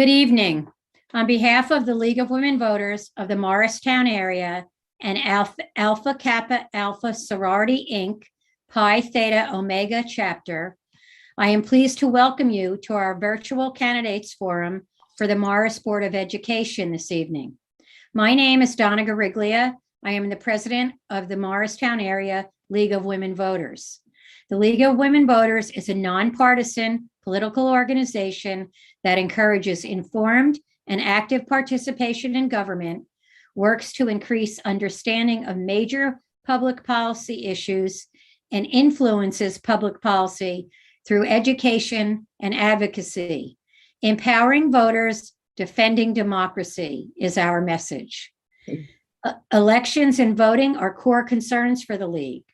Good evening. On behalf of the League of Women Voters of the Morristown area and Alpha Kappa Alpha Sorority Inc., Pi Theta Omega chapter, I am pleased to welcome you to our virtual candidates forum for the Morris Board of Education this evening. My name is Donna Gariglia. I am the president of the Morristown area League of Women Voters. The League of Women Voters is a nonpartisan political organization that encourages informed and active participation in government, works to increase understanding of major public policy issues, and influences public policy through education and advocacy. Empowering voters, defending democracy is our message. Elections and voting are core concerns for the League.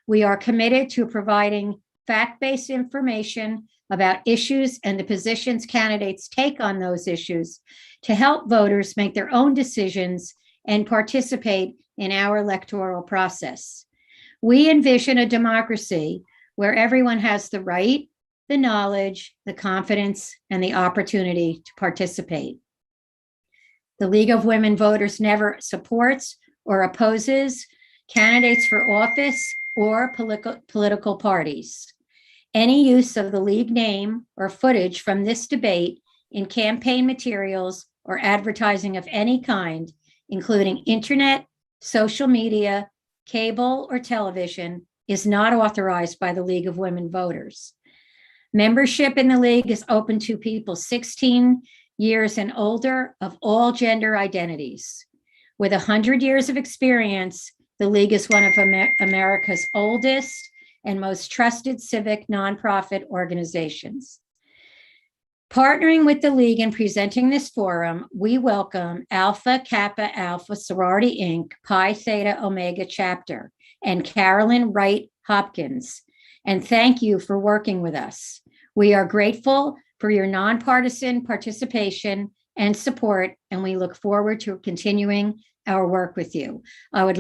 We are committed to providing fact-based information about issues and the positions candidates take on those issues to help voters make their own decisions and participate in our electoral process. We envision a democracy where everyone has the right, the knowledge, the confidence, and the opportunity to participate. The League of Women Voters never supports or opposes candidates for office or political parties. Any use of the League name or footage from this debate in campaign materials or advertising of any kind, including internet, social media, cable, or television, is not authorized by the League of Women Voters. Membership in the League is open to people 16 years and older of all gender identities. With 100 years of experience, the League is one of America's oldest and most trusted civic nonprofit organizations. Partnering with the League in presenting this forum, we welcome Alpha Kappa Alpha Sorority Inc., Pi Theta Omega chapter, and Carolyn Wright Hopkins. And thank you for working with us. We are grateful for your nonpartisan participation and support, and we look forward to continuing our work with you. I would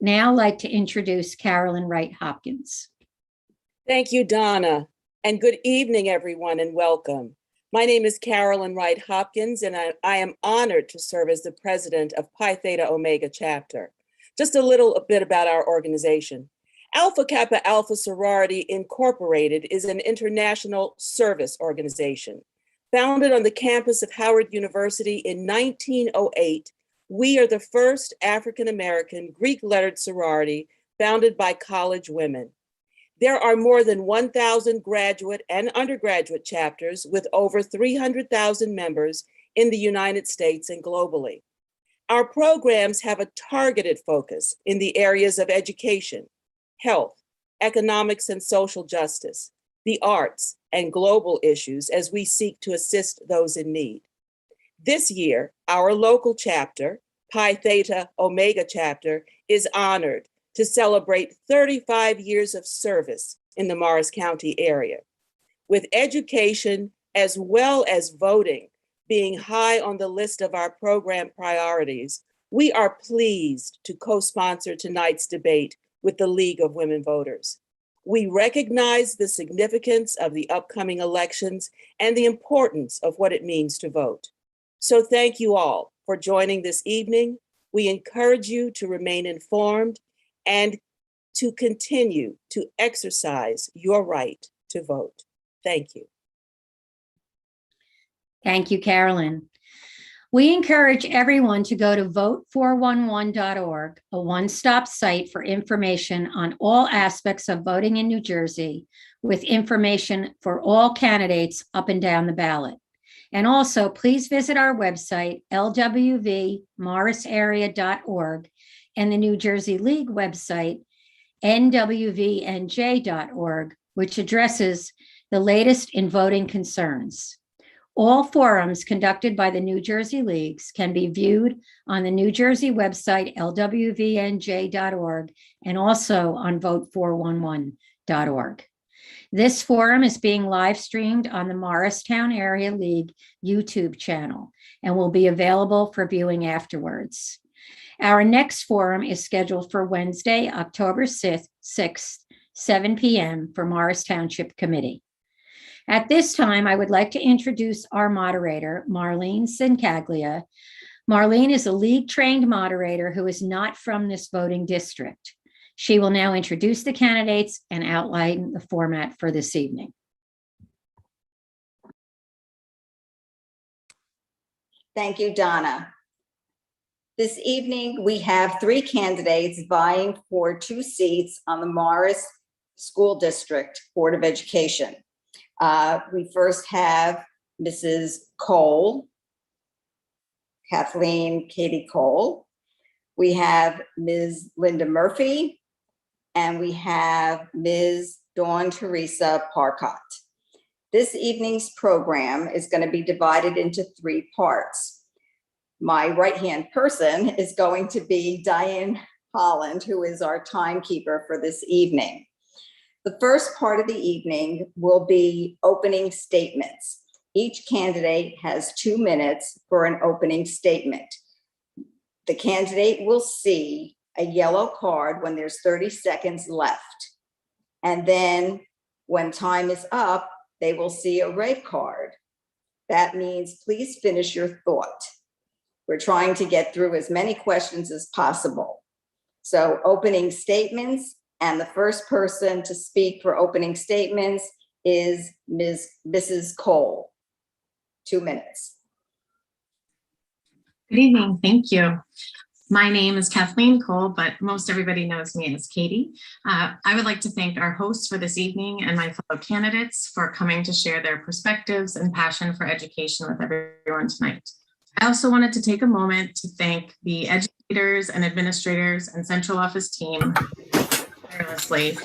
now like to introduce Carolyn Wright Hopkins. Thank you, Donna, and good evening, everyone, and welcome. My name is Carolyn Wright Hopkins, and I am honored to serve as the president of Pi Theta Omega chapter. Just a little bit about our organization. Alpha Kappa Alpha Sorority Incorporated is an international service organization. Founded on the campus of Howard University in 1908, we are the first African-American Greek-lettered sorority founded by college women. There are more than 1,000 graduate and undergraduate chapters with over 300,000 members in the United States and globally. Our programs have a targeted focus in the areas of education, health, economics and social justice, the arts, and global issues as we seek to assist those in need. This year, our local chapter, Pi Theta Omega chapter, is honored to celebrate 35 years of service in the Morris County area. With education as well as voting being high on the list of our program priorities, we are pleased to co-sponsor tonight's debate with the League of Women Voters. We recognize the significance of the upcoming elections and the importance of what it means to vote. So thank you all for joining this evening. We encourage you to remain informed and to continue to exercise your right to vote. Thank you. Thank you, Carolyn. We encourage everyone to go to vote411.org, a one-stop site for information on all aspects of voting in New Jersey, with information for all candidates up and down the ballot. And also, please visit our website, lwvmorrisarea.org, and the New Jersey League website, nwvnj.org, which addresses the latest in voting concerns. All forums conducted by the New Jersey Leagues can be viewed on the New Jersey website, lwvnj.org, and also on vote411.org. This forum is being live streamed on the Morristown Area League YouTube channel and will be available for viewing afterwards. Our next forum is scheduled for Wednesday, October 6th, 7 p.m. for Morris Township Committee. At this time, I would like to introduce our moderator, Marlene Sincaglia. Marlene is a league-trained moderator who is not from this voting district. She will now introduce the candidates and outline the format for this evening. Thank you, Donna. This evening, we have 3 candidates vying for 2 seats on the Morris School District Board of Education. We first have Mrs. Cole, Kathleen Katie Cole. We have Ms. Linda Murphy, and we have Ms. Dawn Teresa Parcott. This evening's program is going to be divided into 3 parts. My right-hand person is going to be Diane Holland, who is our timekeeper for this evening. The first part of the evening will be opening statements. Each candidate has 2 minutes for an opening statement. The candidate will see a yellow card when there's 30 seconds left. And then when time is up, they will see a red card. That means please finish your thought. We're trying to get through as many questions as possible. So opening statements, and the first person to speak for opening statements is Mrs. Cole. 2 minutes. Good evening, thank you. My name is Kathleen Cole, but most everybody knows me as Katie. I would like to thank our hosts for this evening and my fellow candidates for coming to share their perspectives and passion for education with everyone tonight. I also wanted to take a moment to thank the educators and administrators and central office team tirelessly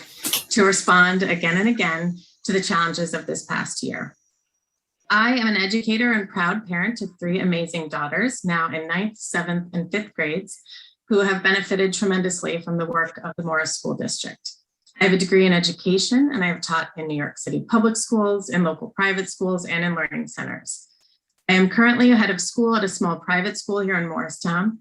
to respond again and again to the challenges of this past year. I am an educator and proud parent to 3 amazing daughters, now in 9th, 7th, and 5th grades, who have benefited tremendously from the work of the Morris School District. I have a degree in education, and I have taught in New York City public schools, in local private schools, and in learning centers. I am currently a head of school at a small private school here in Morristown,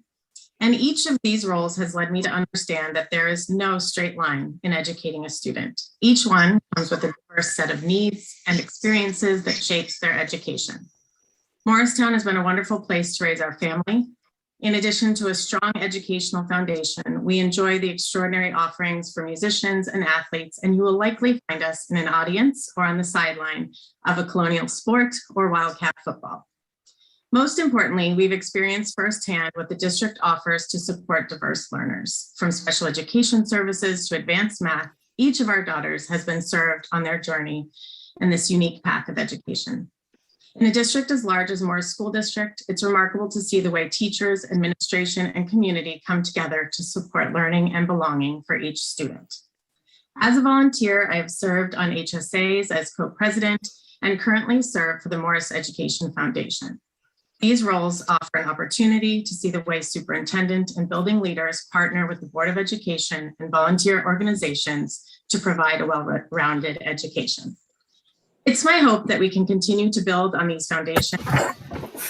and each of these roles has led me to understand that there is no straight line in educating a student. Each one comes with a diverse set of needs and experiences that shapes their education. Morristown has been a wonderful place to raise our family. In addition to a strong educational foundation, we enjoy the extraordinary offerings for musicians and athletes, and you will likely find us in an audience or on the sideline of a colonial sport or Wildcat football. Most importantly, we've experienced firsthand what the district offers to support diverse learners. From special education services to advanced math, each of our daughters has been served on their journey in this unique path of education. In a district as large as Morris School District, it's remarkable to see the way teachers, administration, and community come together to support learning and belonging for each student. As a volunteer, I have served on HSAs as co-president and currently serve for the Morris Education Foundation. These roles offer an opportunity to see the way superintendent and building leaders partner with the Board of Education and volunteer organizations to provide a well-rounded education. It's my hope that we can continue to build on these foundations,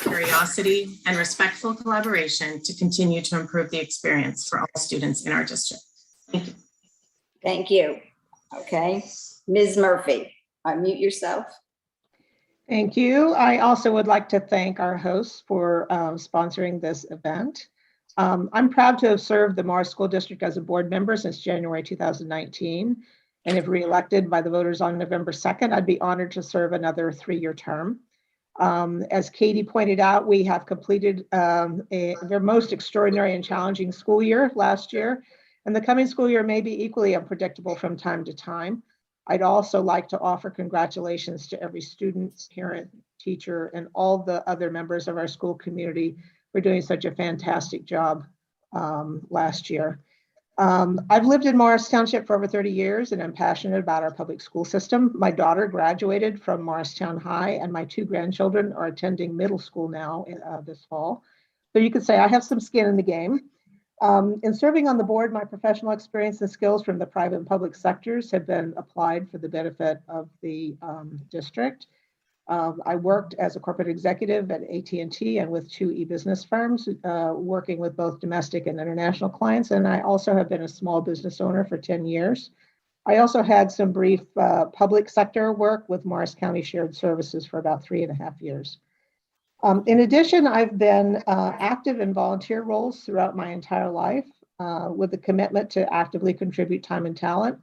curiosity, and respectful collaboration to continue to improve the experience for all students in our district. Thank you. Thank you. Okay, Ms. Murphy, unmute yourself. Thank you. I also would like to thank our hosts for sponsoring this event. I'm proud to have served the Morris School District as a board member since January 2019. And if reelected by the voters on November 2nd, I'd be honored to serve another 3-year term. As Katie pointed out, we have completed their most extraordinary and challenging school year last year, and the coming school year may be equally unpredictable from time to time. I'd also like to offer congratulations to every student, parent, teacher, and all the other members of our school community for doing such a fantastic job last year. I've lived in Morris Township for over 30 years, and I'm passionate about our public school system. My daughter graduated from Morristown High, and my 2 grandchildren are attending middle school now this fall. So you could say I have some skin in the game. In serving on the board, my professional experience and skills from the private and public sectors have been applied for the benefit of the district. I worked as a corporate executive at AT&T and with 2 e-business firms, working with both domestic and international clients. And I also have been a small business owner for 10 years. I also had some brief public sector work with Morris County Shared Services for about 3.5 years. In addition, I've been active in volunteer roles throughout my entire life with a commitment to actively contribute time and talent.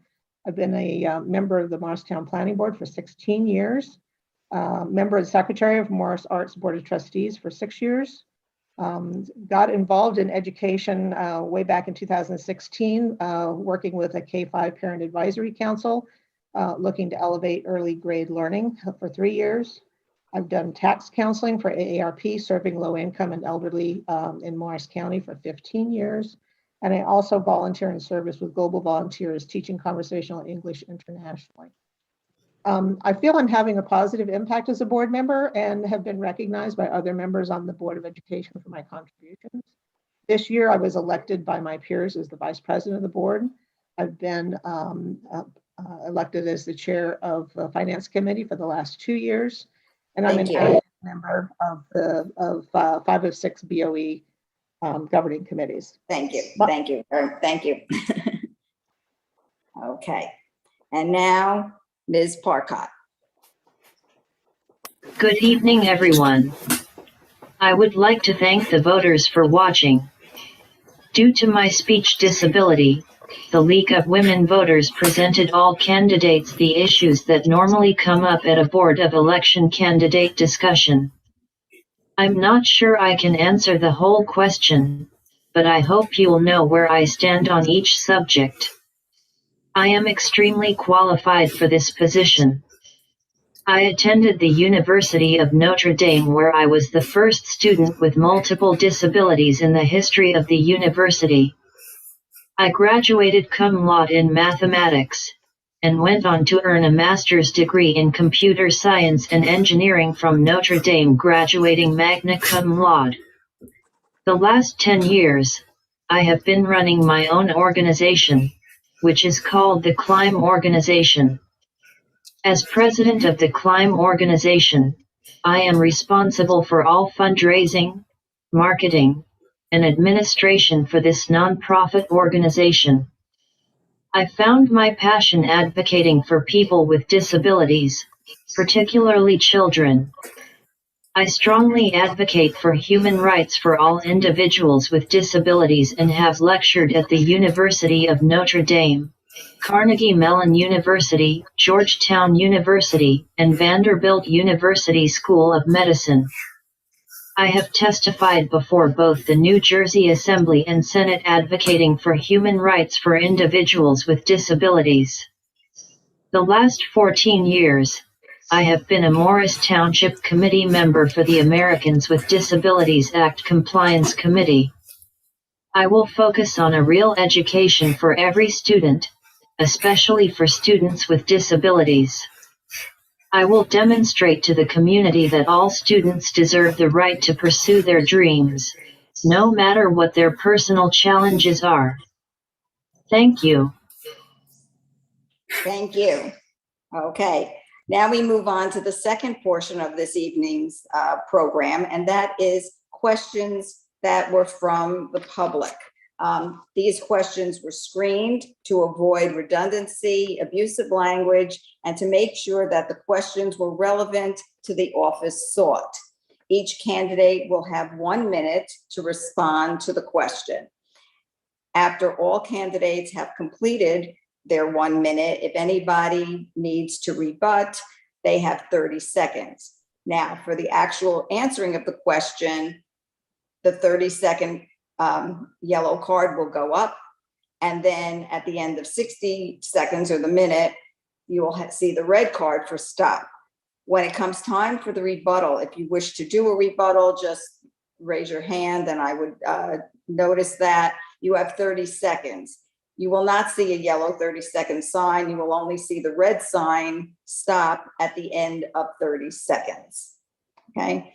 I've been a member of the Morristown Planning Board for 16 years, member and secretary of Morris Arts Board of Trustees for 6 years. Got involved in education way back in 2016, working with a K-5 Parent Advisory Council, looking to elevate early grade learning for 3 years. I've done tax counseling for AARP, serving low income and elderly in Morris County for 15 years. And I also volunteer in service with Global Volunteers, teaching conversational English internationally. I feel I'm having a positive impact as a board member and have been recognized by other members on the Board of Education for my contributions. This year, I was elected by my peers as the vice president of the board. I've been elected as the chair of the finance committee for the last 2 years. And I'm an active member of 5 of 6 BOE governing committees. Thank you. Thank you. Thank you. Okay. And now, Ms. Parcott. Good evening, everyone. I would like to thank the voters for watching. Due to my speech disability, the League of Women Voters presented all candidates the issues that normally come up at a Board of Election candidate discussion. I'm not sure I can answer the whole question, but I hope you'll know where I stand on each subject. I am extremely qualified for this position. I attended the University of Notre Dame, where I was the first student with multiple disabilities in the history of the university. I graduated cum laude in mathematics, and went on to earn a master's degree in computer science and engineering from Notre Dame, graduating magna cum laude. The last 10 years, I have been running my own organization, which is called the Climb Organization. As president of the Climb Organization, I am responsible for all fundraising, marketing, and administration for this nonprofit organization. I found my passion advocating for people with disabilities, particularly children. I strongly advocate for human rights for all individuals with disabilities and have lectured at the University of Notre Dame, Carnegie Mellon University, Georgetown University, and Vanderbilt University School of Medicine. I have testified before both the New Jersey Assembly and Senate advocating for human rights for individuals with disabilities. The last 14 years, I have been a Morris Township Committee member for the Americans with Disabilities Act Compliance Committee. I will focus on a real education for every student, especially for students with disabilities. I will demonstrate to the community that all students deserve the right to pursue their dreams, no matter what their personal challenges are. Thank you. Thank you. Okay. Now we move on to the second portion of this evening's program, and that is questions that were from the public. These questions were screened to avoid redundancy, abusive language, and to make sure that the questions were relevant to the office sought. Each candidate will have 1 minute to respond to the question. After all candidates have completed their 1 minute, if anybody needs to rebut, they have 30 seconds. Now, for the actual answering of the question, the 30-second yellow card will go up, and then at the end of 60 seconds or the minute, you will see the red card for stop. When it comes time for the rebuttal, if you wish to do a rebuttal, just raise your hand and I would notice that. You have 30 seconds. You will not see a yellow 30-second sign. You will only see the red sign stop at the end of 30 seconds. Okay.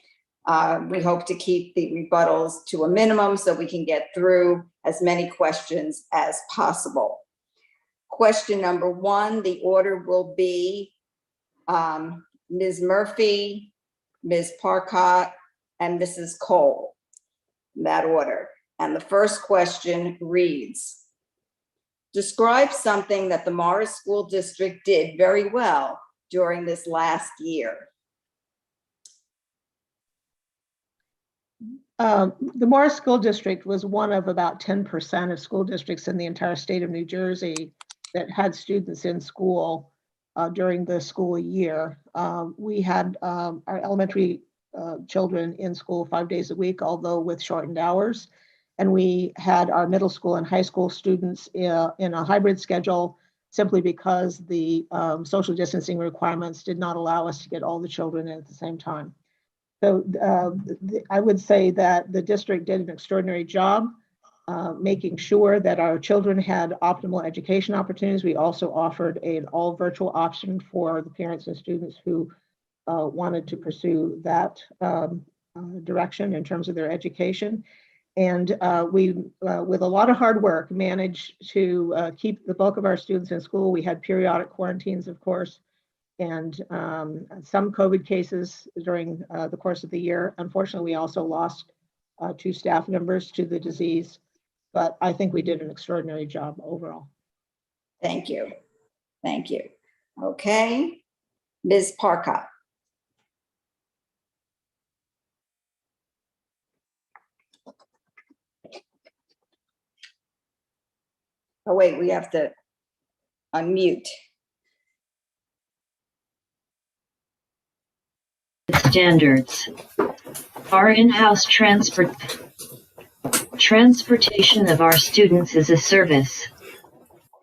We hope to keep the rebuttals to a minimum so we can get through as many questions as possible. Question number 1, the order will be Ms. Murphy, Ms. Parcott, and Mrs. Cole, in that order. And the first question reads, describe something that the Morris School District did very well during this last year. The Morris School District was one of about 10% of school districts in the entire state of New Jersey that had students in school during the school year. We had our elementary children in school 5 days a week, although with shortened hours. And we had our middle school and high school students in a hybrid schedule simply because the social distancing requirements did not allow us to get all the children in at the same time. So I would say that the district did an extraordinary job making sure that our children had optimal education opportunities. We also offered an all virtual option for the parents and students who wanted to pursue that direction in terms of their education. And we, with a lot of hard work, managed to keep the bulk of our students in school. We had periodic quarantines, of course, and some COVID cases during the course of the year. Unfortunately, we also lost 2 staff members to the disease, but I think we did an extraordinary job overall. Thank you. Thank you. Okay, Ms. Parcott. Oh, wait, we have to unmute. Standards. Our in-house transportation of our students is a service.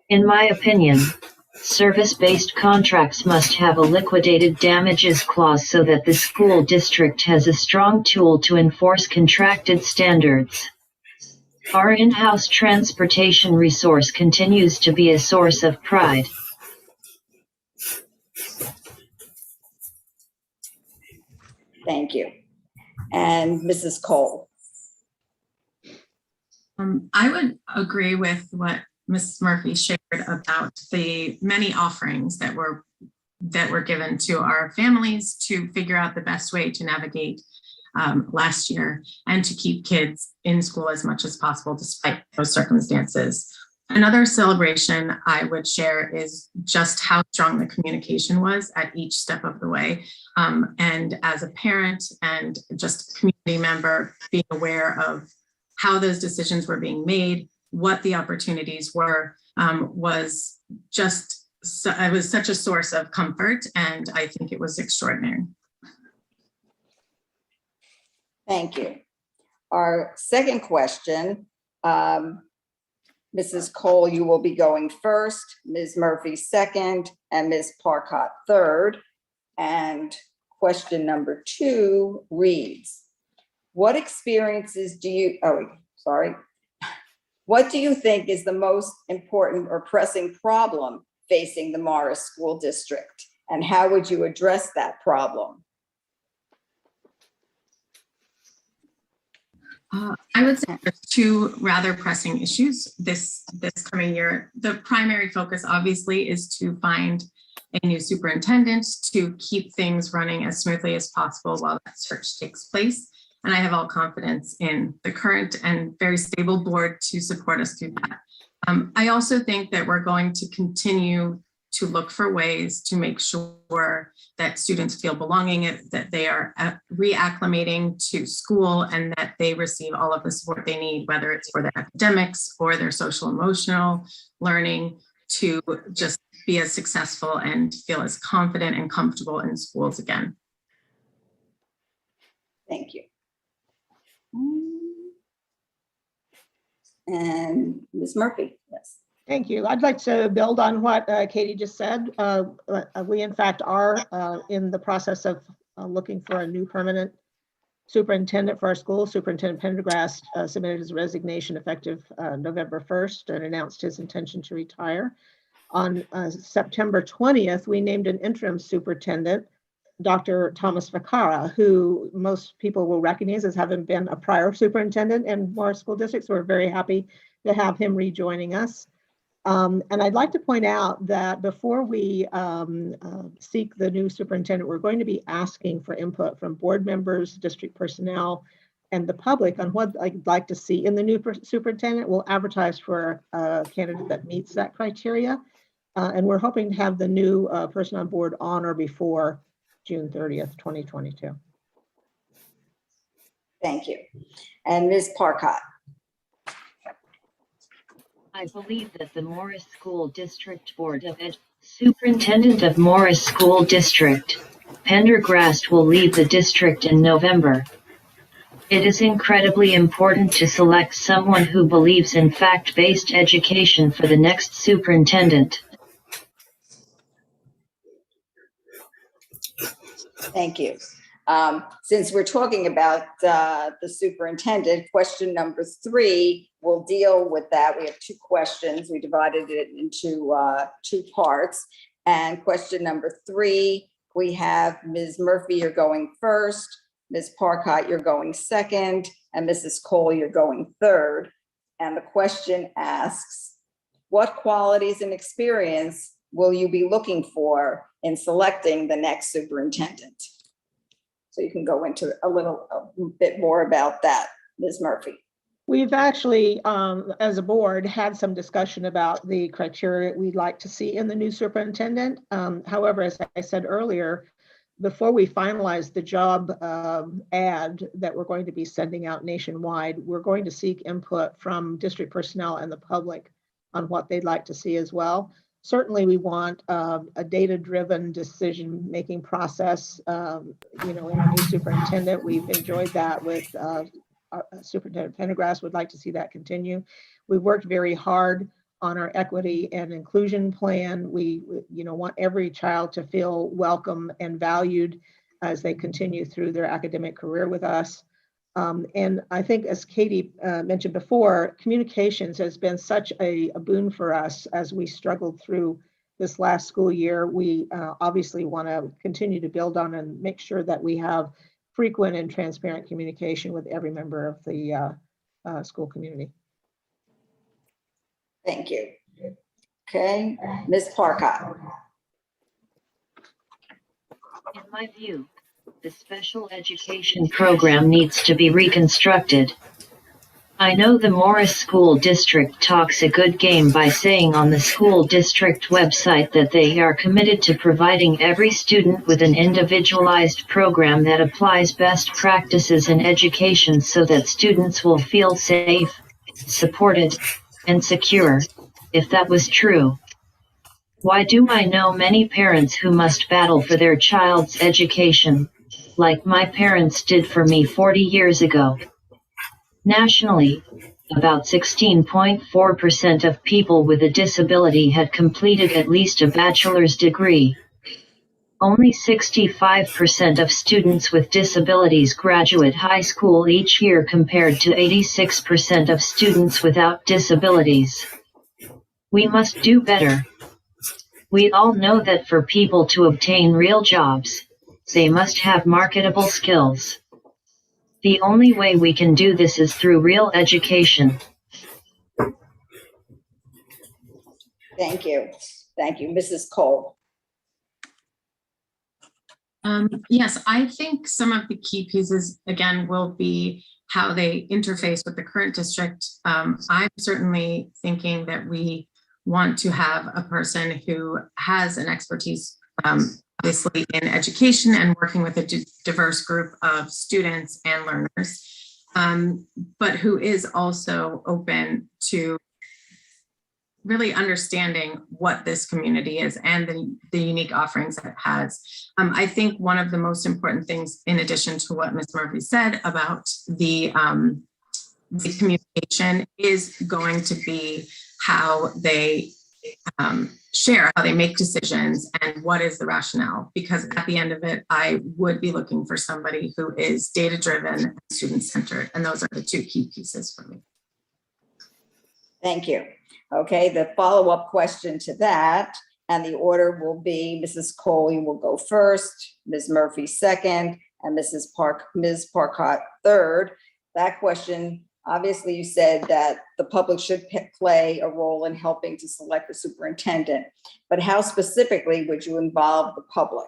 In my opinion, service-based contracts must have a liquidated damages clause so that the school district has a strong tool to enforce contracted standards. Our in-house transportation resource continues to be a source of pride. Thank you. And Mrs. Cole. I would agree with what Ms. Murphy shared about the many offerings that were given to our families to figure out the best way to navigate last year and to keep kids in school as much as possible despite those circumstances. Another celebration I would share is just how strong the communication was at each step of the way. And as a parent and just a community member, being aware of how those decisions were being made, what the opportunities were, was just, it was such a source of comfort, and I think it was extraordinary. Thank you. Our second question, Mrs. Cole, you will be going first, Ms. Murphy second, and Ms. Parcott third. And question number 2 reads, what experiences do you, what do you think is the most important or pressing problem facing the Morris School District? And how would you address that problem? I would say there's 2 rather pressing issues this coming year. The primary focus obviously is to find a new superintendent to keep things running as smoothly as possible while that search takes place. And I have all confidence in the current and very stable board to support us through that. I also think that we're going to continue to look for ways to make sure that students feel belonging, that they are reacclimating to school, and that they receive all of the support they need, whether it's for their academics or their social emotional learning, to just be as successful and feel as confident and comfortable in schools again. Thank you. And Ms. Murphy, yes. Thank you. I'd like to build on what Katie just said. We, in fact, are in the process of looking for a new permanent superintendent for our school. Superintendent Pendergrast submitted his resignation effective November 1st and announced his intention to retire. On September 20th, we named an interim superintendent, Dr. Thomas Vacara, who most people will recognize as having been a prior superintendent in Morris School District. So we're very happy to have him rejoining us. And I'd like to point out that before we seek the new superintendent, we're going to be asking for input from board members, district personnel, and the public on what I'd like to see in the new superintendent. We'll advertise for a candidate that meets that criteria. And we're hoping to have the new person on board on or before June 30th, 2022. Thank you. And Ms. Parcott. I believe that the Morris School District Board of Superintendent of Morris School District, Pendergrast, will leave the district in November. It is incredibly important to select someone who believes in fact-based education for the next superintendent. Thank you. Since we're talking about the superintendent, question number 3 will deal with that. We have 2 questions. We divided it into 2 parts. And question number 3, we have Ms. Murphy, you're going first. Ms. Parcott, you're going second. And Mrs. Cole, you're going third. And the question asks, what qualities and experience will you be looking for in selecting the next superintendent? So you can go into a bit more about that, Ms. Murphy. We've actually, as a board, had some discussion about the criteria we'd like to see in the new superintendent. However, as I said earlier, before we finalize the job ad that we're going to be sending out nationwide, we're going to seek input from district personnel and the public on what they'd like to see as well. Certainly, we want a data-driven decision-making process. In our new superintendent, we've enjoyed that with Superintendent Pendergrast. Would like to see that continue. We worked very hard on our equity and inclusion plan. We want every child to feel welcome and valued as they continue through their academic career with us. And I think, as Katie mentioned before, communications has been such a boon for us as we struggled through this last school year. We obviously want to continue to build on and make sure that we have frequent and transparent communication with every member of the school community. Thank you. Okay, Ms. Parcott. In my view, the special education program needs to be reconstructed. I know the Morris School District talks a good game by saying on the school district website that they are committed to providing every student with an individualized program that applies best practices in education so that students will feel safe, supported, and secure. If that was true, why do I know many parents who must battle for their child's education, like my parents did for me 40 years ago? Nationally, about 16.4% of people with a disability had completed at least a bachelor's degree. Only 65% of students with disabilities graduate high school each year compared to 86% of students without disabilities. We must do better. We all know that for people to obtain real jobs, they must have marketable skills. The only way we can do this is through real education. Thank you. Thank you. Mrs. Cole. Yes, I think some of the key pieces, again, will be how they interface with the current district. I'm certainly thinking that we want to have a person who has an expertise, obviously, in education and working with a diverse group of students and learners, but who is also open to really understanding what this community is and the unique offerings that it has. I think one of the most important things, in addition to what Ms. Murphy said about the communication, is going to be how they share, how they make decisions, and what is the rationale. Because at the end of it, I would be looking for somebody who is data-driven and student-centered, and those are the 2 key pieces for me. Thank you. Okay, the follow-up question to that, and the order will be Mrs. Cole, you will go first, Ms. Murphy second, and Ms. Parcott third. That question, obviously you said that the public should play a role in helping to select the superintendent, but how specifically would you involve the public?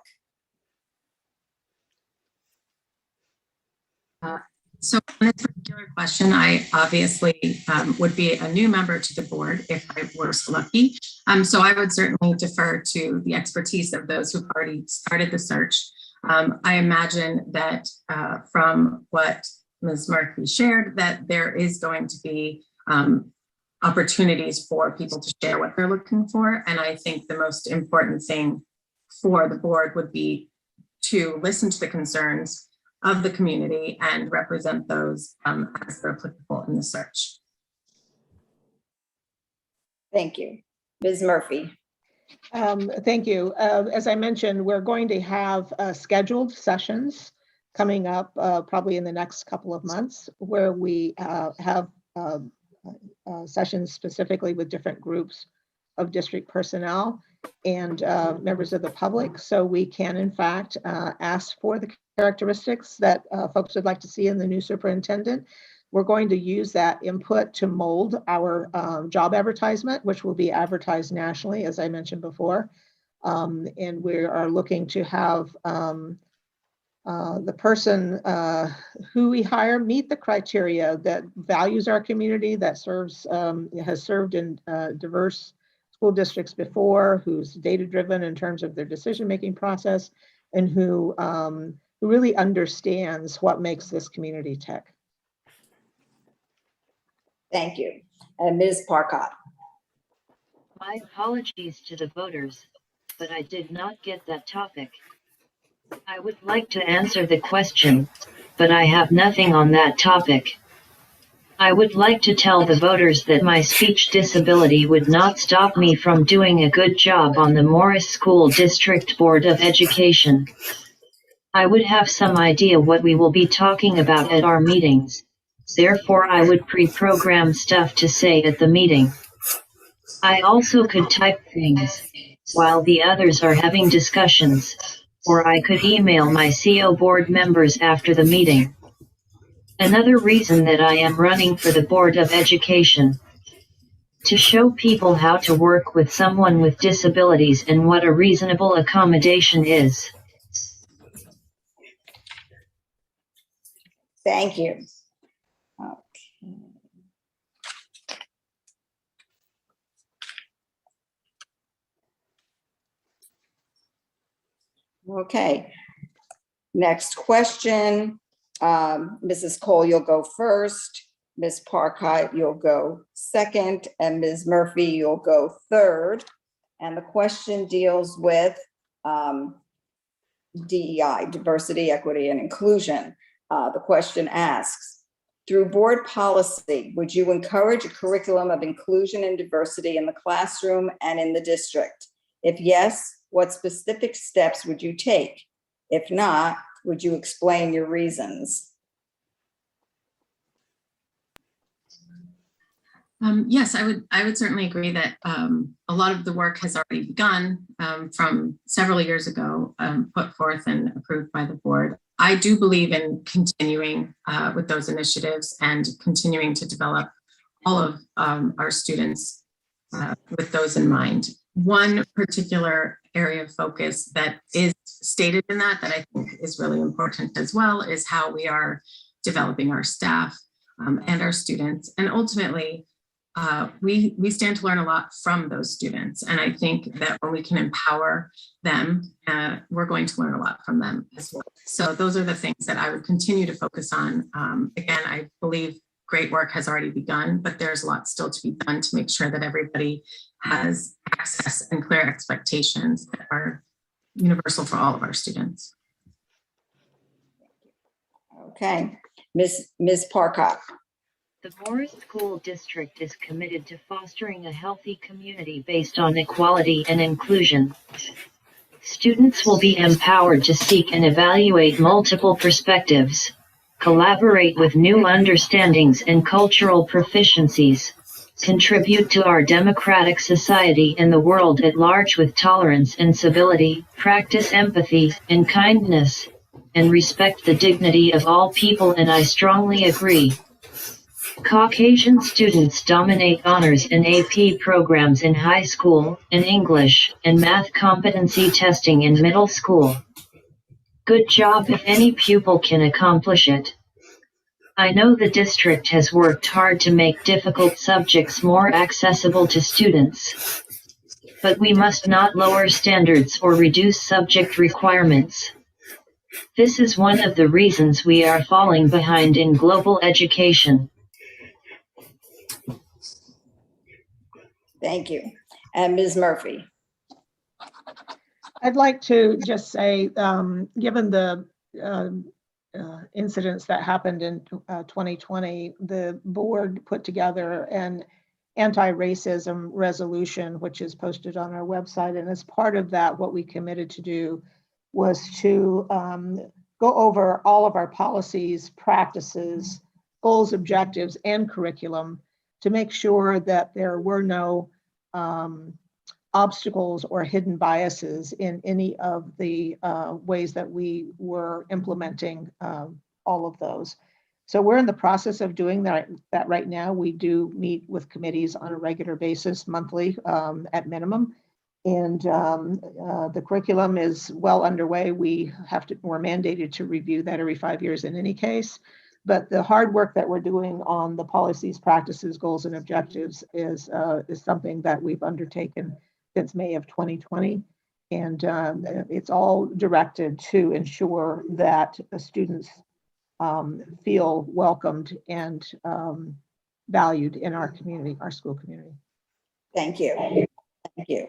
So on this particular question, I obviously would be a new member to the board if I were so lucky. So I would certainly defer to the expertise of those who've already started the search. I imagine that from what Ms. Murphy shared, that there is going to be opportunities for people to share what they're looking for. And I think the most important thing for the board would be to listen to the concerns of the community and represent those as they're applicable in the search. Thank you. Ms. Murphy. Thank you. As I mentioned, we're going to have scheduled sessions coming up probably in the next couple of months where we have sessions specifically with different groups of district personnel and members of the public. So we can in fact ask for the characteristics that folks would like to see in the new superintendent. We're going to use that input to mold our job advertisement, which will be advertised nationally, as I mentioned before. And we are looking to have the person who we hire meet the criteria that values our community, that serves, has served in diverse school districts before, who's data-driven in terms of their decision-making process, and who really understands what makes this community tick. Thank you. And Ms. Parcott. My apologies to the voters, but I did not get that topic. I would like to answer the question, but I have nothing on that topic. I would like to tell the voters that my speech disability would not stop me from doing a good job on the Morris School District Board of Education. I would have some idea what we will be talking about at our meetings. Therefore, I would pre-program stuff to say at the meeting. I also could type things while the others are having discussions, or I could email my CO board members after the meeting. Another reason that I am running for the Board of Education: to show people how to work with someone with disabilities and what a reasonable accommodation is. Thank you. Okay. Next question. Mrs. Cole, you'll go first. Ms. Parkite, you'll go second. And Ms. Murphy, you'll go third. And the question deals with DEI, diversity, equity, and inclusion. The question asks, through board policy, would you encourage a curriculum of inclusion and diversity in the classroom and in the district? If yes, what specific steps would you take? If not, would you explain your reasons? Yes, I would certainly agree that a lot of the work has already begun from several years ago, put forth and approved by the board. I do believe in continuing with those initiatives and continuing to develop all of our students with those in mind. One particular area of focus that is stated in that I think is really important as well is how we are developing our staff and our students. And ultimately, we stand to learn a lot from those students. And I think that when we can empower them, we're going to learn a lot from them as well. So those are the things that I would continue to focus on. Again, I believe great work has already begun, but there's a lot still to be done to make sure that everybody has access and clear expectations that are universal for all of our students. Okay, Ms. Parkott. The Morris School District is committed to fostering a healthy community based on equality and inclusion. Students will be empowered to seek and evaluate multiple perspectives, collaborate with new understandings and cultural proficiencies, contribute to our democratic society and the world at large with tolerance and civility, practice empathy and kindness, and respect the dignity of all people. And I strongly agree. Caucasian students dominate honors and AP programs in high school, and English and math competency testing in middle school. Good job if any pupil can accomplish it. I know the district has worked hard to make difficult subjects more accessible to students, but we must not lower standards or reduce subject requirements. This is one of the reasons we are falling behind in global education. Thank you. And Ms. Murphy. I'd like to just say, given the incidents that happened in 2020, the board put together an anti-racism resolution, which is posted on our website. And as part of that, what we committed to do was to go over all of our policies, practices, goals, objectives, and curriculum to make sure that there were no obstacles or hidden biases in any of the ways that we were implementing all of those. So we're in the process of doing that right now. We do meet with committees on a regular basis, monthly at minimum. And the curriculum is well underway. We're mandated to review that every 5 years in any case. But the hard work that we're doing on the policies, practices, goals, and objectives is something that we've undertaken since May of 2020. And it's all directed to ensure that the students feel welcomed and valued in our community, our school community. Thank you. Thank you.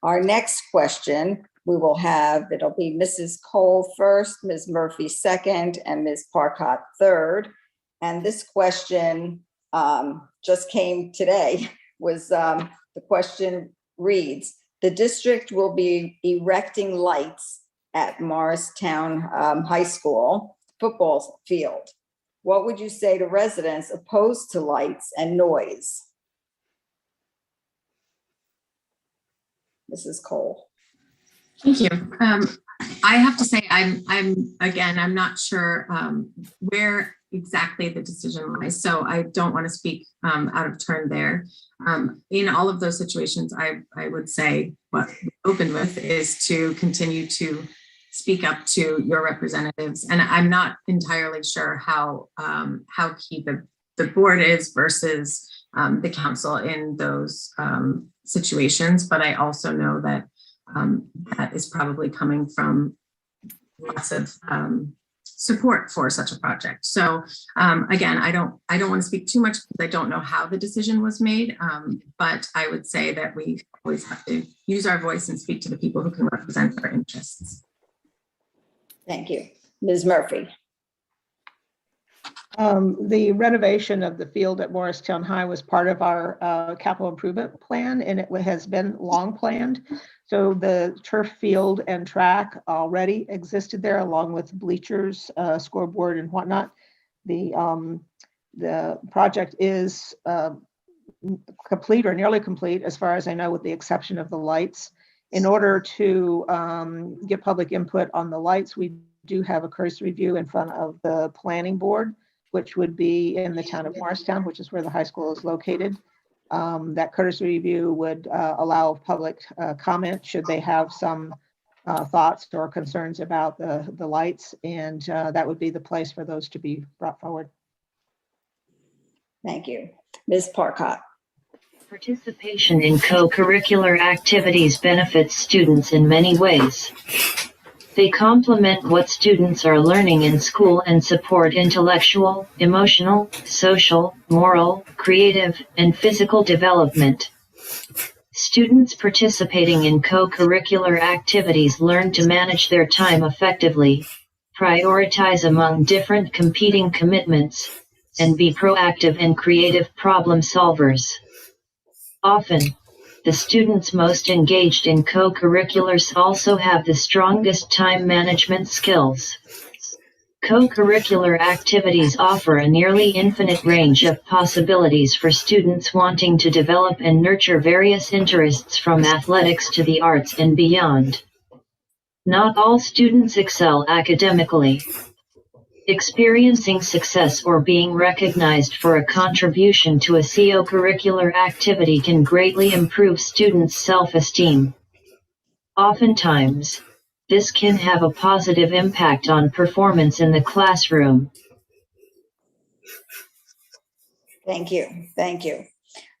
Our next question, it'll be Mrs. Cole first, Ms. Murphy second, and Ms. Parcott third. And this question just came today. The question reads, the district will be erecting lights at Morristown High School football field. What would you say to residents opposed to lights and noise? Mrs. Cole. Thank you. I have to say, I'm not sure where exactly the decision lies, so I don't want to speak out of turn there. In all of those situations, I would say what we opened with is to continue to speak up to your representatives, and I'm not entirely sure how key the board is versus the council in those situations, but I also know that that is probably coming from lots of support for such a project. So again, I don't want to speak too much because I don't know how the decision was made, but I would say that we always have to use our voice and speak to the people who can represent our interests. Thank you. Ms. Murphy. The renovation of the field at Morristown High was part of our capital improvement plan, and it has been long planned. So the turf field and track already existed there, along with bleachers, scoreboard, and whatnot. The project is complete or nearly complete, as far as I know, with the exception of the lights. In order to get public input on the lights, we do have a cursory review in front of the planning board, which would be in the town of Morristown, which is where the high school is located. That courtesy review would allow public comment should they have some thoughts or concerns about the lights, and that would be the place for those to be brought forward. Thank you. Ms. Parcott. Participation in co-curricular activities benefits students in many ways. They complement what students are learning in school and support intellectual, emotional, social, moral, creative, and physical development. Students participating in co-curricular activities learn to manage their time effectively, prioritize among different competing commitments, and be proactive and creative problem solvers. Often, the students most engaged in co-curriculars also have the strongest time management skills. Co-curricular activities offer a nearly infinite range of possibilities for students wanting to develop and nurture various interests from athletics to the arts and beyond. Not all students excel academically. Experiencing success or being recognized for a contribution to a co-curricular activity can greatly improve students' self-esteem. Oftentimes, this can have a positive impact on performance in the classroom. Thank you. Thank you.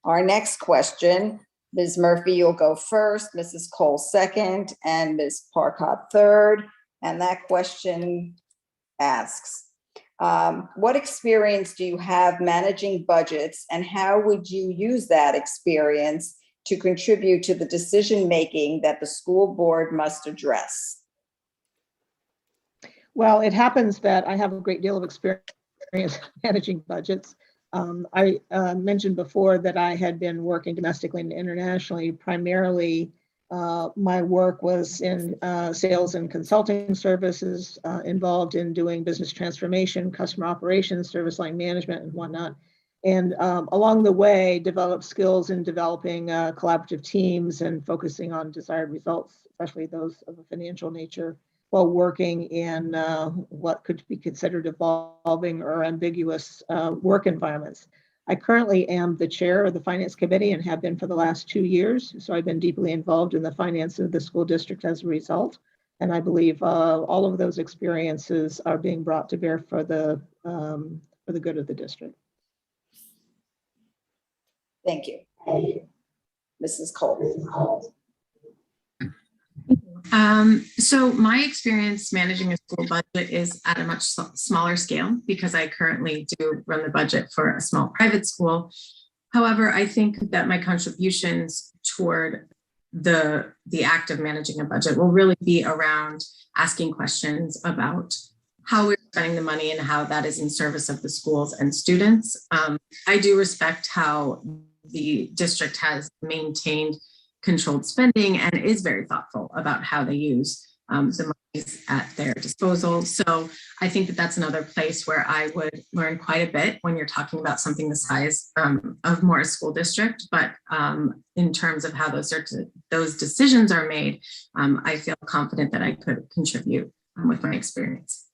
Our next question, Ms. Murphy, you'll go first, Mrs. Cole second, and Ms. Parcott third. And that question asks, what experience do you have managing budgets, and how would you use that experience to contribute to the decision-making that the school board must address? Well, it happens that I have a great deal of experience managing budgets. I mentioned before that I had been working domestically and internationally. Primarily, my work was in sales and consulting services, involved in doing business transformation, customer operations, service line management, and whatnot. And along the way, developed skills in developing collaborative teams and focusing on desired results, especially those of a financial nature, while working in what could be considered evolving or ambiguous work environments. I currently am the chair of the Finance Committee and have been for the last 2 years. So I've been deeply involved in the finance of the school district as a result. And I believe all of those experiences are being brought to bear for the good of the district. Thank you. Mrs. Cole. So my experience managing a school budget is at a much smaller scale because I currently do run the budget for a small private school. However, I think that my contributions toward the act of managing a budget will really be around asking questions about how we're spending the money and how that is in service of the schools and students. I do respect how the district has maintained controlled spending and is very thoughtful about how they use the monies at their disposal. So I think that that's another place where I would learn quite a bit when you're talking about something the size of Morris School District. But in terms of how those decisions are made, I feel confident that I could contribute with my experience.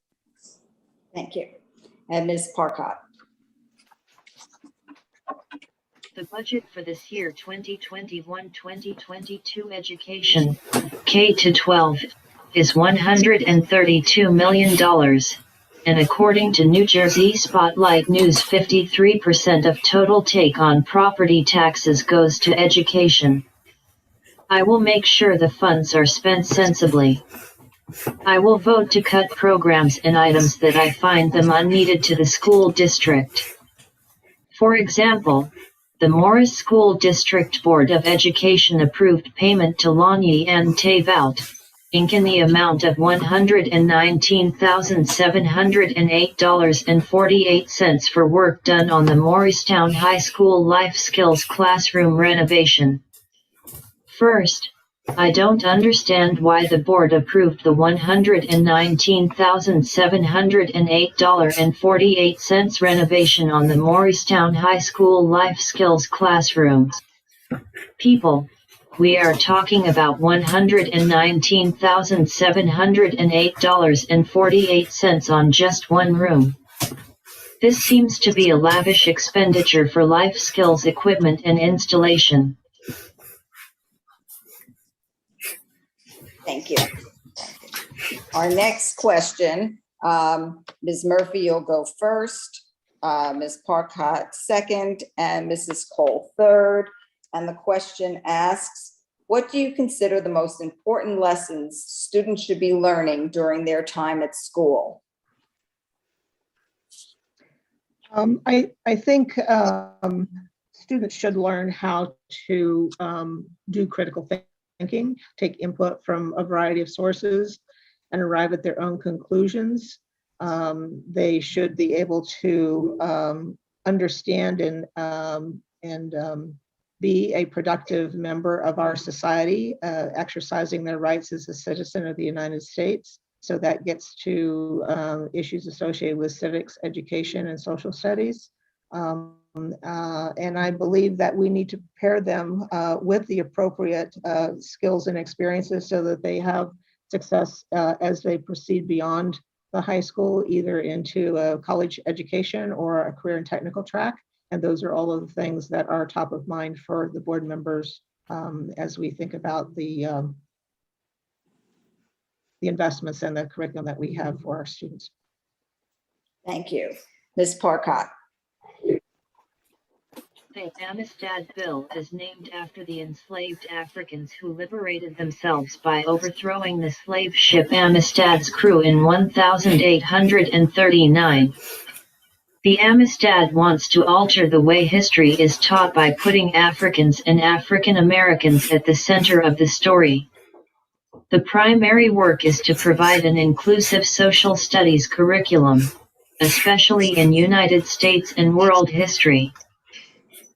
Thank you. And Ms. Parcott. The budget for this year 2021-2022 education, K-12, is $132 million. And according to New Jersey Spotlight News, 53% of total take on property taxes goes to education. I will make sure the funds are spent sensibly. I will vote to cut programs and items that I find them unneeded to the school district. For example, the Morris School District Board of Education approved payment to Lonnie and Tavout, Inc. in the amount of $119,708.48 for work done on the Morristown High School Life Skills classroom renovation. First, I don't understand why the board approved the $119,708.48 renovation on the Morristown High School Life Skills classrooms. People, we are talking about $119,708.48 on just one room. This seems to be a lavish expenditure for life skills equipment and installation. Thank you. Our next question, Ms. Murphy, you'll go first, Ms. Parcott second, and Mrs. Cole third. And the question asks, what do you consider the most important lessons students should be learning during their time at school? I think students should learn how to do critical thinking, take input from a variety of sources, and arrive at their own conclusions. They should be able to understand and be a productive member of our society, exercising their rights as a citizen of the United States. So that gets to issues associated with civics, education, and social studies. And I believe that we need to prepare them with the appropriate skills and experiences so that they have success as they proceed beyond the high school, either into a college education or a career and technical track. And those are all of the things that are top of mind for the board members as we think about the investments and the curriculum that we have for our students. Thank you. Ms. Parcott. The Amistad Bill is named after the enslaved Africans who liberated themselves by overthrowing the slave ship Amistad's crew in 1839. The Amistad wants to alter the way history is taught by putting Africans and African Americans at the center of the story. The primary work is to provide an inclusive social studies curriculum, especially in United States and world history.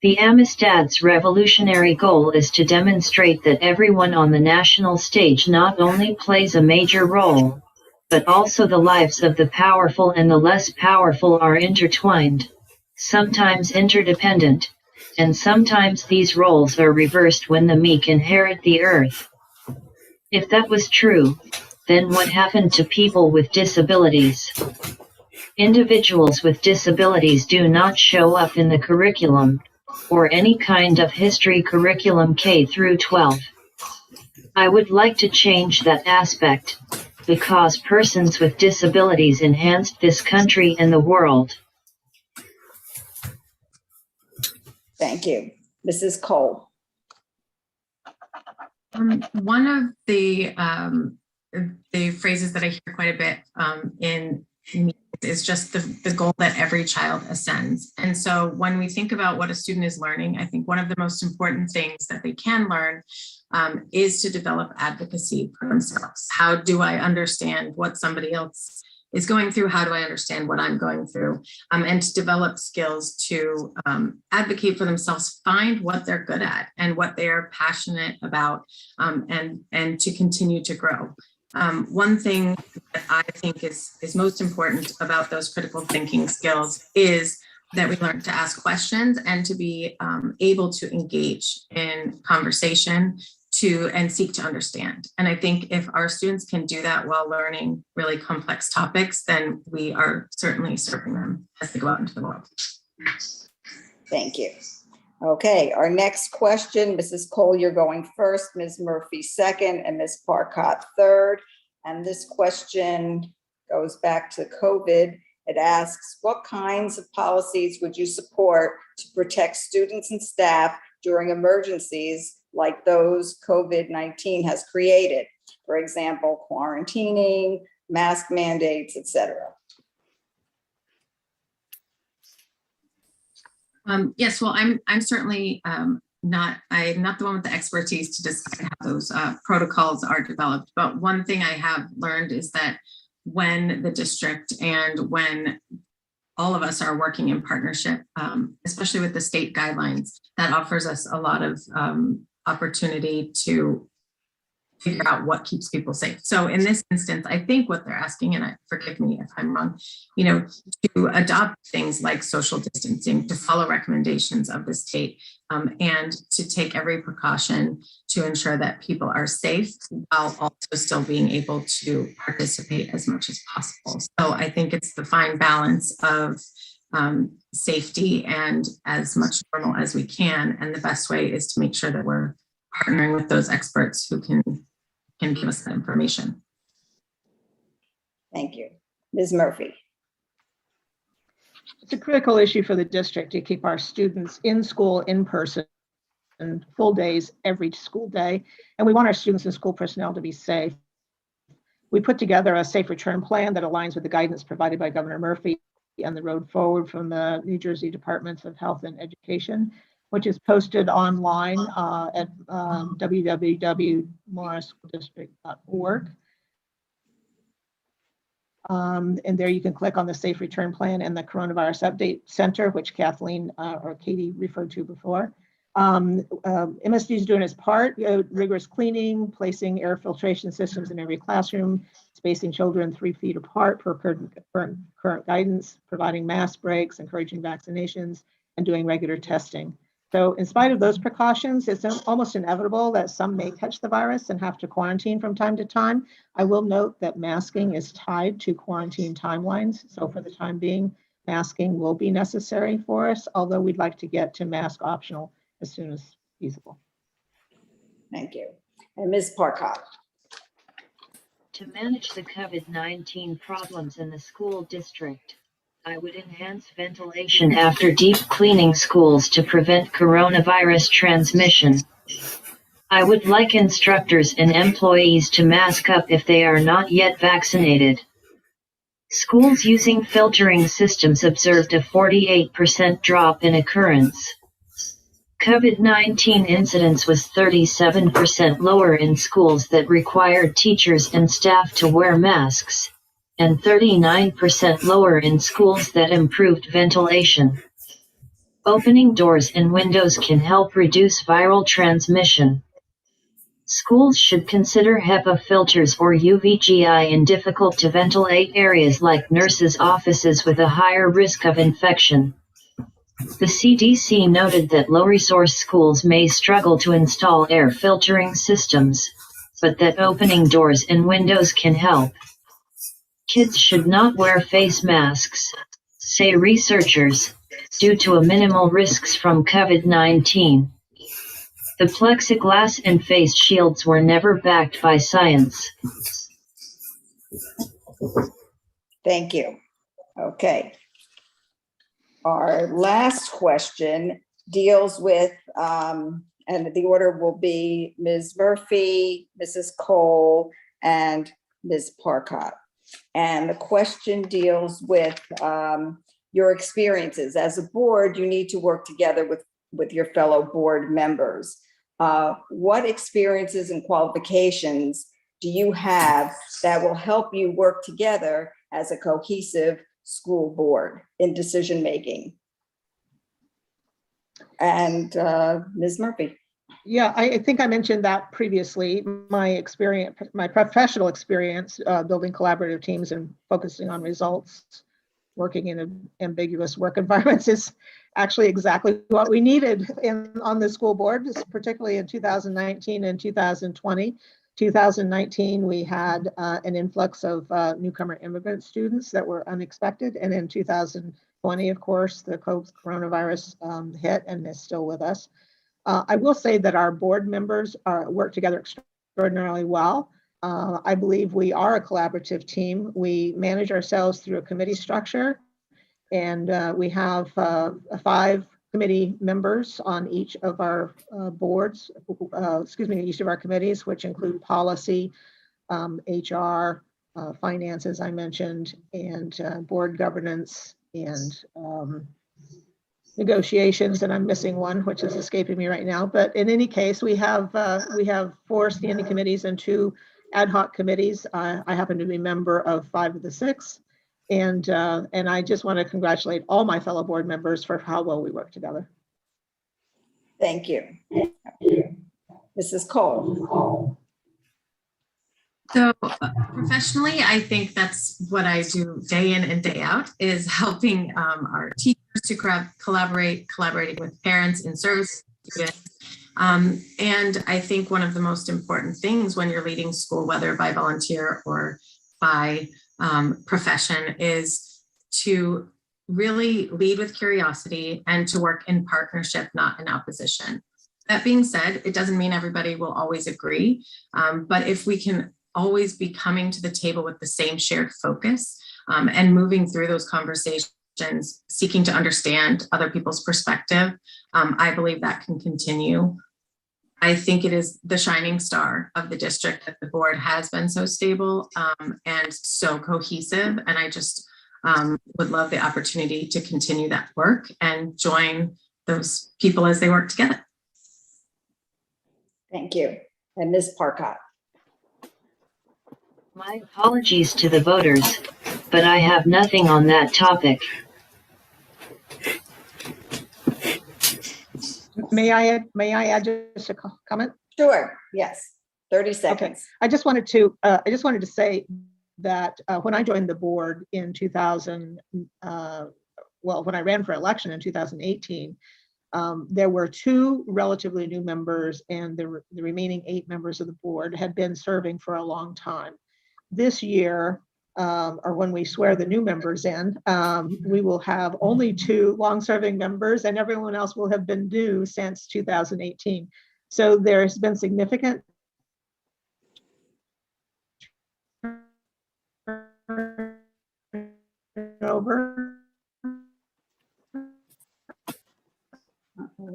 The Amistad's revolutionary goal is to demonstrate that everyone on the national stage not only plays a major role, but also the lives of the powerful and the less powerful are intertwined, sometimes interdependent, and sometimes these roles are reversed when the meek inherit the earth. If that was true, then what happened to people with disabilities? Individuals with disabilities do not show up in the curriculum, or any kind of history curriculum K through 12. I would like to change that aspect, because persons with disabilities enhanced this country and the world. Thank you. Mrs. Cole. One of the phrases that I hear quite a bit in meetings is just the goal that every child ascends. And so when we think about what a student is learning, I think one of the most important things that they can learn is to develop advocacy for themselves. How do I understand what somebody else is going through? How do I understand what I'm going through? And to develop skills to advocate for themselves, find what they're good at and what they're passionate about, and to continue to grow. One thing that I think is most important about those critical thinking skills is that we learn to ask questions and to be able to engage in conversation and seek to understand. And I think if our students can do that while learning really complex topics, then we are certainly serving them as they go out into the world. Thank you. Okay, our next question, Mrs. Cole, you're going first, Ms. Murphy second, and Ms. Parcott third. And this question goes back to COVID. It asks, what kinds of policies would you support to protect students and staff during emergencies like those COVID-19 has created? For example, quarantining, mask mandates, etc. Yes, well, I'm certainly I'm not the one with the expertise to decide how those protocols are developed. But one thing I have learned is that when the district and when all of us are working in partnership, especially with the state guidelines, that offers us a lot of opportunity to figure out what keeps people safe. So in this instance, I think what they're asking, and forgive me if I'm wrong, to adopt things like social distancing, to follow recommendations of the state, and to take every precaution to ensure that people are safe while also still being able to participate as much as possible. So I think it's the fine balance of safety and as much normal as we can. And the best way is to make sure that we're partnering with those experts who can give us the information. Thank you. Ms. Murphy. It's a critical issue for the district to keep our students in school in person and full days every school day. And we want our students and school personnel to be safe. We put together a safe return plan that aligns with the guidance provided by Governor Murphy and the road forward from the New Jersey Departments of Health and Education, which is posted online at www.morrisschooldistrict.org. And there you can click on the Safe Return Plan and the Coronavirus Update Center, which Kathleen or Katie referred to before. MSD is doing its part, rigorous cleaning, placing air filtration systems in every classroom, spacing children 3 feet apart per current guidance, providing mask breaks, encouraging vaccinations, and doing regular testing. So in spite of those precautions, it's almost inevitable that some may catch the virus and have to quarantine from time to time. I will note that masking is tied to quarantine timelines. So for the time being, masking will be necessary for us, although we'd like to get to mask optional as soon as feasible. Thank you. And Ms. Parcott. To manage the COVID-19 problems in the school district, I would enhance ventilation after deep cleaning schools to prevent coronavirus transmission. I would like instructors and employees to mask up if they are not yet vaccinated. Schools using filtering systems observed a 48% drop in occurrence. COVID-19 incidence was 37% lower in schools that required teachers and staff to wear masks, and 39% lower in schools that improved ventilation. Opening doors and windows can help reduce viral transmission. Schools should consider HEPA filters or UVGI in difficult to ventilate areas like nurses' offices with a higher risk of infection. The CDC noted that low-resource schools may struggle to install air filtering systems, but that opening doors and windows can help. Kids should not wear face masks, say researchers, due to a minimal risks from COVID-19. The plexiglass and face shields were never backed by science. Thank you. Okay. Our last question deals with, and the order will be Ms. Murphy, Mrs. Cole, and Ms. Parcott. And the question deals with your experiences. As a board, you need to work together with your fellow board members. What experiences and qualifications do you have that will help you work together as a cohesive school board in decision making? And Ms. Murphy. Yeah, I think I mentioned that previously. My experience, my professional experience building collaborative teams and focusing on results, working in ambiguous work environments is actually exactly what we needed on the school board, particularly in 2019 and 2020. 2019, we had an influx of newcomer immigrant students that were unexpected. And in 2020, of course, the coronavirus hit and is still with us. I will say that our board members work together extraordinarily well. I believe we are a collaborative team. We manage ourselves through a committee structure, and we have 5 committee members on each of our boards, each of our committees, which include policy, HR, finance, as I mentioned, and board governance and negotiations, and I'm missing one, which is escaping me right now. But in any case, we have 4 standing committees and 2 ad hoc committees. I happen to be a member of 5 of the 6. And I just want to congratulate all my fellow board members for how well we work together. Thank you. Mrs. Cole. So professionally, I think that's what I do day in and day out, is helping our teachers to collaborating with parents and service students. And I think one of the most important things when you're leading school, whether by volunteer or by profession, is to really lead with curiosity and to work in partnership, not in opposition. That being said, it doesn't mean everybody will always agree, but if we can always be coming to the table with the same shared focus and moving through those conversations, seeking to understand other people's perspective, I believe that can continue. I think it is the shining star of the district that the board has been so stable and so cohesive. And I just would love the opportunity to continue that work and join those people as they work together. Thank you. And Ms. Parcott. My apologies to the voters, but I have nothing on that topic. May I add just a comment? Sure. Yes. 30 seconds. Okay. I just wanted to say that when I joined the board in 2000, when I ran for election in 2018, there were 2 relatively new members, and the remaining 8 members of the board had been serving for a long time. This year, or when we swear the new members in, we will have only 2 long-serving members, and everyone else will have been new since 2018. So there's been significant turnover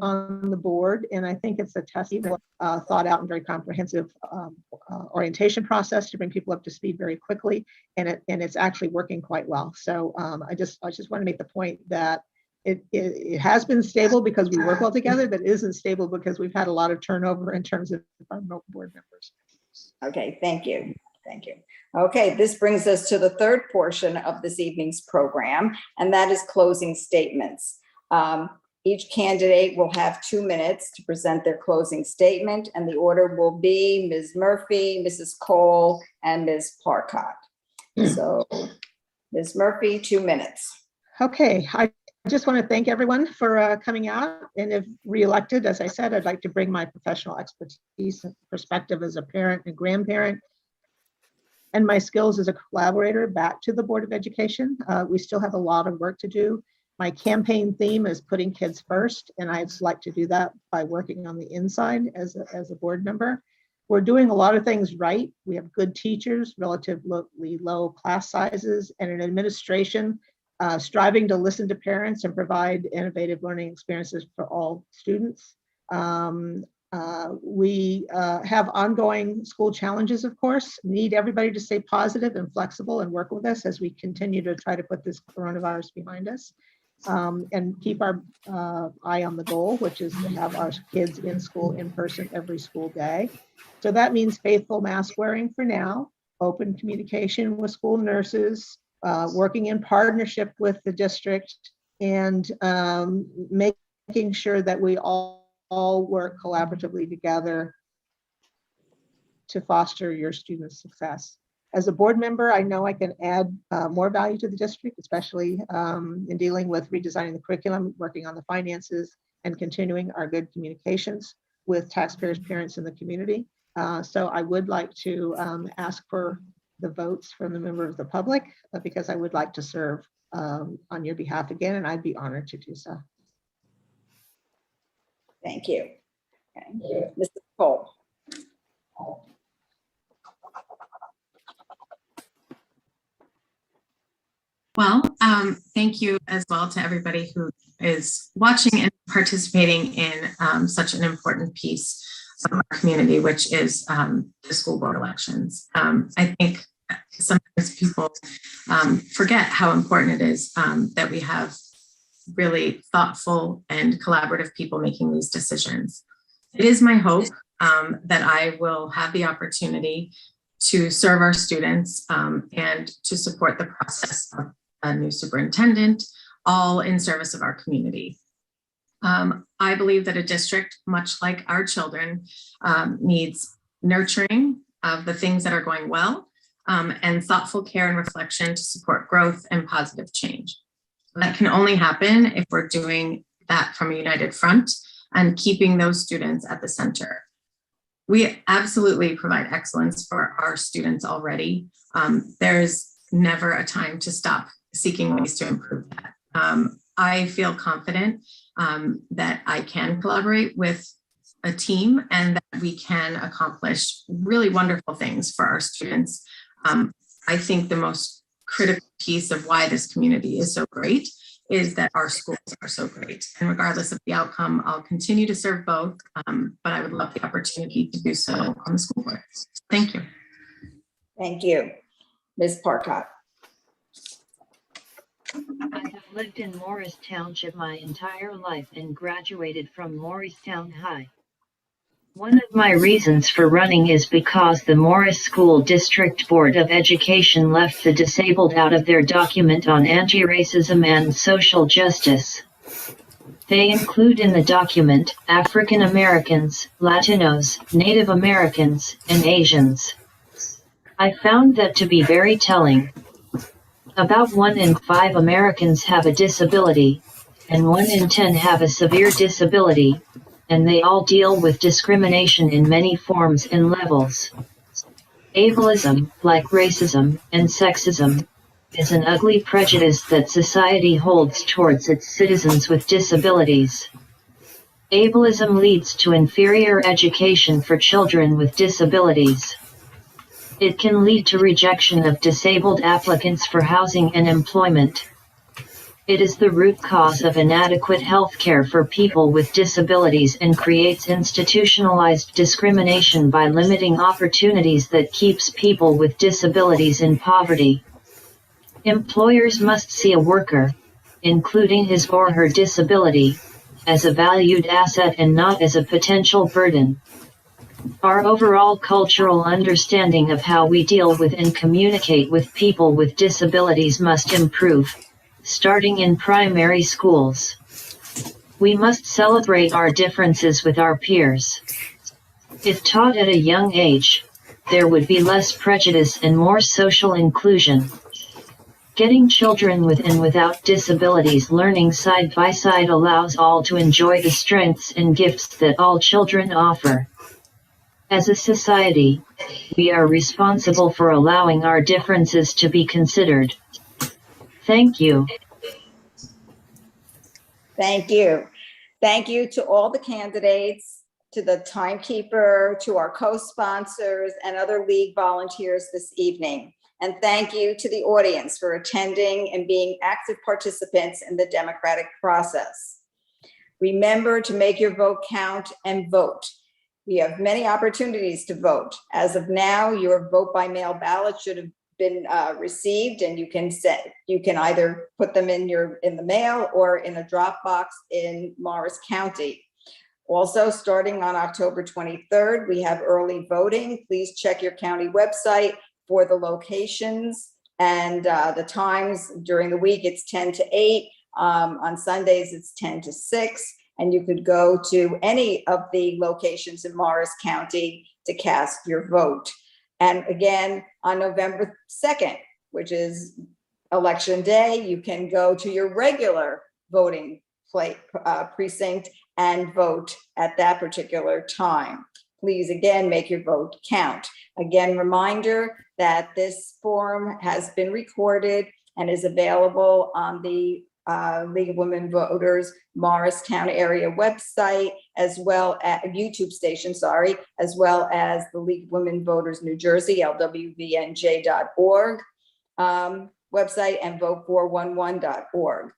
on the board, and I think it's a testament, thought out and very comprehensive orientation process to bring people up to speed very quickly, and it's actually working quite well. So I just want to make the point that it has been stable because we work well together, but it isn't stable because we've had a lot of turnover in terms of our board members. Okay, thank you. Thank you. Okay, this brings us to the third portion of this evening's program, and that is closing statements. Each candidate will have 2 minutes to present their closing statement, and the order will be Ms. Murphy, Mrs. Cole, and Ms. Parcott. So, Ms. Murphy, 2 minutes. Okay, I just want to thank everyone for coming out, and if reelected, as I said, I'd like to bring my professional expertise and perspective as a parent and grandparent and my skills as a collaborator back to the Board of Education. We still have a lot of work to do. My campaign theme is putting kids first, and I'd like to do that by working on the inside as a board member. We're doing a lot of things right. We have good teachers, relatively low class sizes, and an administration striving to listen to parents and provide innovative learning experiences for all students. We have ongoing school challenges, of course. Need everybody to stay positive and flexible and work with us as we continue to try to put this coronavirus behind us, and keep our eye on the goal, which is to have our kids in school in person every school day. So that means faithful mask wearing for now, open communication with school nurses, working in partnership with the district, and making sure that we all work collaboratively together to foster your students' success. As a board member, I know I can add more value to the district, especially in dealing with redesigning the curriculum, working on the finances, and continuing our good communications with taxpayers, parents, and the community. So I would like to ask for the votes from the member of the public because I would like to serve on your behalf again, and I'd be honored to do so. Thank you. Okay. Mr. Cole. Well, thank you as well to everybody who is watching and participating in such an important piece of our community, which is the school board elections. I think sometimes people forget how important it is that we have really thoughtful and collaborative people making these decisions. It is my hope that I will have the opportunity to serve our students and to support the process of a new superintendent, all in service of our community. I believe that a district, much like our children, needs nurturing of the things that are going well and thoughtful care and reflection to support growth and positive change. That can only happen if we're doing that from a united front and keeping those students at the center. We absolutely provide excellence for our students already. There's never a time to stop seeking ways to improve that. I feel confident that I can collaborate with a team and that we can accomplish really wonderful things for our students. I think the most critical piece of why this community is so great is that our schools are so great. And regardless of the outcome, I'll continue to serve both, but I would love the opportunity to do so on the school board. Thank you. Thank you. Ms. Parcott. I have lived in Morris Township my entire life and graduated from Morristown High. One of my reasons for running is because the Morris School District Board of Education left the disabled out of their document on anti-racism and social justice. They include in the document African Americans, Latinos, Native Americans, and Asians. I found that to be very telling. About 1 in 5 Americans have a disability, and 1 in 10 have a severe disability, and they all deal with discrimination in many forms and levels. Ableism, like racism and sexism, is an ugly prejudice that society holds towards its citizens with disabilities. Ableism leads to inferior education for children with disabilities. It can lead to rejection of disabled applicants for housing and employment. It is the root cause of inadequate health care for people with disabilities and creates institutionalized discrimination by limiting opportunities that keeps people with disabilities in poverty. Employers must see a worker, including his or her disability, as a valued asset and not as a potential burden. Our overall cultural understanding of how we deal with and communicate with people with disabilities must improve, starting in primary schools. We must celebrate our differences with our peers. If taught at a young age, there would be less prejudice and more social inclusion. Getting children with and without disabilities learning side by side allows all to enjoy the strengths and gifts that all children offer. As a society, we are responsible for allowing our differences to be considered. Thank you. Thank you. Thank you to all the candidates, to the timekeeper, to our co-sponsors and other league volunteers this evening. And thank you to the audience for attending and being active participants in the democratic process. Remember to make your vote count and vote. We have many opportunities to vote. As of now, your vote by mail ballot should have been received, and you can either put them in the mail or in a drop box in Morris County. Also, starting on October 23rd, we have early voting. Please check your county website for the locations and the times. During the week, it's 10 to 8. On Sundays, it's 10 to 6. And you could go to any of the locations in Morris County to cast your vote. And again, on November 2nd, which is election day, you can go to your regular voting precinct and vote at that particular time. Please, again, make your vote count. Again, reminder that this form has been recorded and is available on the League of Women Voters Morristown area website, as well as YouTube station, as well as the League of Women Voters New Jersey, LWVNJ.org website, and vote411.org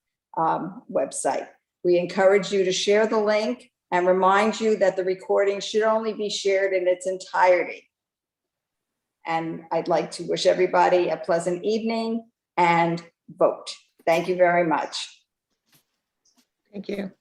website. We encourage you to share the link and remind you that the recording should only be shared in its entirety. And I'd like to wish everybody a pleasant evening and vote. Thank you very much. Thank you.